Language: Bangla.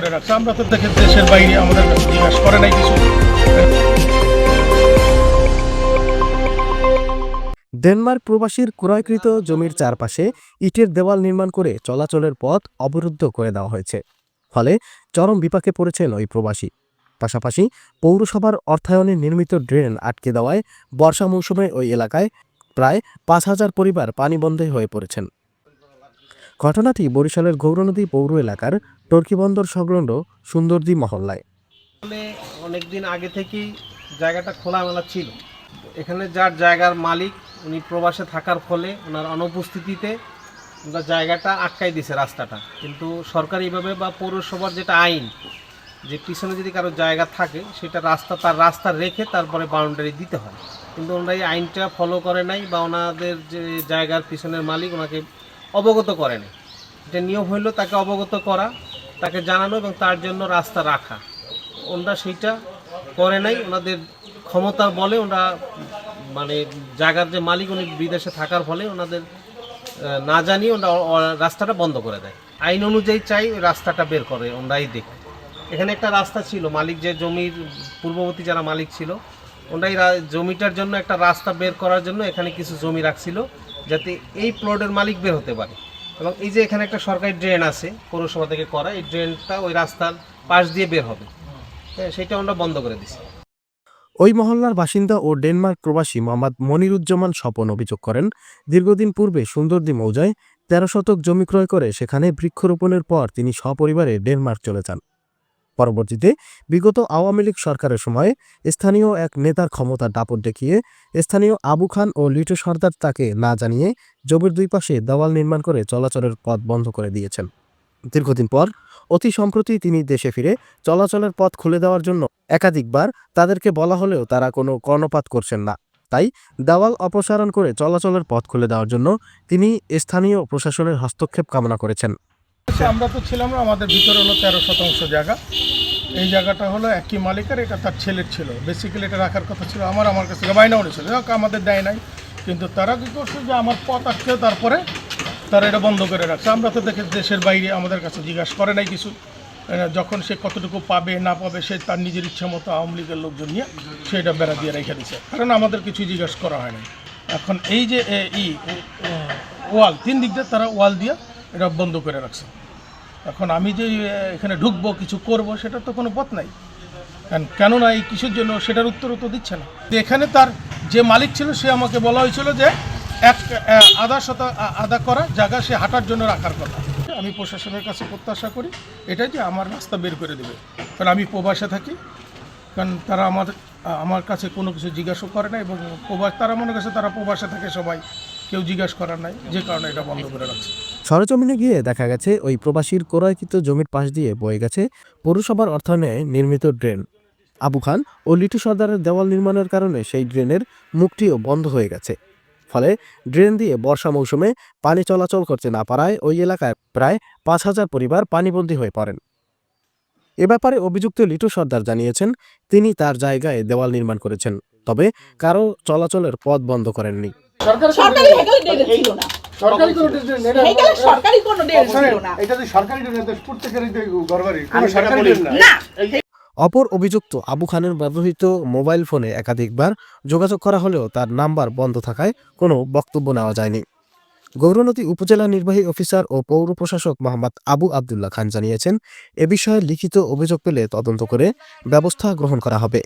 আমরা তো দেখে দেশের বাইরে আমাদের জিজ্ঞাসা করে নাই কিছু। ডেনমার্ক প্রবাসীর ক্রয়কৃত জমির চারপাশে ইটের দেওয়াল নির্মাণ করে চলাচলের পথ অবরুদ্ধ করে দেওয়া হয়েছে। ফলে চরম বিপাকে পড়েছেন ওই প্রবাসী। পাশাপাশি পৌরসভার অর্থায়নে নির্মিত ড্রেন আটকে দেওয়ায় বর্ষা মৌসুমে ওই এলাকায় প্রায় 5,000 পরিবার পানিবন্ধে হয়ে পড়েছেন। ঘটনাটি বরিশালের গৌরনদী পৌর এলাকার টর্কি বন্দর সংলগ্ন সুন্দরদী মহল্লায়। অনেকদিন আগে থেকেই জায়গাটা খোলামেলা ছিল। এখানে যার জায়গার মালিক উনি প্রবাসে থাকার ফলে ওনার অনুপস্থিতিতে ওনার জায়গাটা আটকাই দিয়েছে রাস্তাটা। কিন্তু সরকারিভাবে বা পৌরসভার যেটা আইন, যে পিছনে যদি কারো জায়গা থাকে সেটা তার রাস্তা রেখে তারপরে বাউন্ডারি দিতে হয়, কিন্তু ওনারা এই আইনটা ফলো করে নাই বা ওনাদের যে জায়গার পিছনের মালিক ওনাকে অবগত করে নাই। এটা নিয়ম হইল তাকে অবগত করা, তাকে জানানো এবং তার জন্য রাস্তা রাখা। ওনারা সেইটা করে নাই। ওনাদের ক্ষমতার বলে ওনারা মানে জায়গার যে মালিক উনি বিদেশে থাকার ফলে ওনাদের না জানিয়ে ওনারা রাস্তাটা বন্ধ করে দেয়। আইন অনুযায়ী চাই ওই রাস্তাটা বের করে ওনারাই দেখে। এখানে একটা রাস্তা ছিল, মালিক যে জমির পূর্ববর্তী যারা মালিক ছিল ওনারাই জমিটার জন্য একটা রাস্তা বের করার জন্য এখানে কিছু জমি রাখছিল যাতে এই প্লটের মালিক বের হতে পারে। এবং এই যে এখানে একটা সরকারি ড্রেন আছে পৌরসভা থেকে করা, এই ড্রেনটা ওই রাস্তার পাশ দিয়ে বের হবে, হ্যাঁ, সেটা আমরা বন্ধ করে দিছি। ওই মহল্লার বাসিন্দা ও ডেনমার্ক প্রবাসী মোহাম্মদ মনিরুজ্জামান স্বপন অভিযোগ করেন, দীর্ঘদিন পূর্বে সুন্দরদী মৌজায় 13 শতক জমি ক্রয় করে সেখানে বৃক্ষরোপণের পর তিনি সপরিবারে ডেনমার্ক চলে যান। পরবর্তীতে বিগত আওয়ামী লীগ সরকারের সময় স্থানীয় এক নেতার ক্ষমতার দাপট দেখিয়ে স্থানীয় আবু খান ও লিটু সর্দার তাকে না জানিয়ে জমির দুই পাশে দেওয়াল নির্মাণ করে চলাচলের পথ বন্ধ করে দিয়েছেন। দীর্ঘদিন পর অতি সম্প্রতি তিনি দেশে ফিরে চলাচলের পথ খুলে দেওয়ার জন্য একাধিকবার তাদেরকে বলা হলেও তারা কোনো কর্ণপাত করছেন না। তাই দেওয়াল অপসারণ করে চলাচলের পথ খুলে দেওয়ার জন্য তিনি স্থানীয় প্রশাসনের হস্তক্ষেপ কামনা করেছেন। আমরা তো ছিলাম না, আমাদের ভিতরে হলো 13 শতাংশ জায়গা। এই জায়গাটা হলো একই মালিকের, এটা তার ছেলের ছিল। বেসিক্যালি এটা রাখার কথা ছিল আমার কাছ থেকে বায়না উঠেছিল, আমাদের দেয় নাই। কিন্তু তারা কী করছে যে আমার পথ আটকে তারপরে তারা এটা বন্ধ করে রাখছে। আমরা তো দেখে দেশের বাইরে আমাদের কাছে জিজ্ঞাসা করে নাই কিছু। যখন সে কতটুকু পাবে না পাবে সে তার নিজের ইচ্ছা মতো আওয়ামী লীগের লোকজন নিয়ে সেটা বেড়া দিয়ে রেখে দিচ্ছে, কারণ আমাদের কিছু জিজ্ঞাসা করা হয় নাই। এখন এই যে ওয়াল 3 দিক দিয়ে তারা ওয়াল দিয়ে এটা বন্ধ করে রাখছে। এখন আমি যে এখানে ঢুকবো কিছু করব সেটা তো কোনো পথ নাই। কেননা এই কিছুর জন্য সেটার উত্তরও তো দিচ্ছে না। এখানে তার যে মালিক ছিল সে আমাকে বলা হয়েছিল যে আধা করা জায়গা সে হাঁটার জন্য রাখার কথা। আমি প্রশাসনের কাছে প্রত্যাশা করি এটাই যে আমার রাস্তা বের করে দেবে, কারণ আমি প্রবাসে থাকি। কারণ তারা আমার কাছে কোনো কিছু জিজ্ঞাসা করে না, এবং তারা মনে করছে তারা প্রবাসে থাকে, সবাই কেউ জিজ্ঞাসা করার নাই, যে কারণে এটা বন্ধ করে রাখছে। সরেজমিনে গিয়ে দেখা গেছে ওই প্রবাসীর ক্রয়কৃত জমির পাশ দিয়ে বয়ে গেছে পৌরসভার অর্থায়নে নির্মিত ড্রেন। আবু খান ও লিটু সর্দারের দেওয়াল নির্মাণের কারণে সেই ড্রেনের মুখটিও বন্ধ হয়ে গেছে। ফলে ড্রেন দিয়ে বর্ষা মৌসুমে পানি চলাচল করতে না পারায় ওই এলাকায় প্রায় 5,000 পরিবার পানিবন্দী হয়ে পড়েন। এ ব্যাপারে অভিযুক্ত লিটু সর্দার জানিয়েছেন, তিনি তার জায়গায় দেওয়াল নির্মাণ করেছেন, তবে কারো চলাচলের পথ বন্ধ করেননি। অপর অভিযুক্ত আবু খানের ব্যবহৃত মোবাইল ফোনে একাধিকবার যোগাযোগ করা হলেও তার নাম্বার বন্ধ থাকায় কোনো বক্তব্য নেওয়া যায়নি। গৌরনদী উপজেলা নির্বাহী অফিসার ও পৌর প্রশাসক মোহাম্মদ আবু আবদুল্লাহ খান জানিয়েছেন, এ বিষয়ে লিখিত অভিযোগ পেলে তদন্ত করে ব্যবস্থা গ্রহণ করা হবে।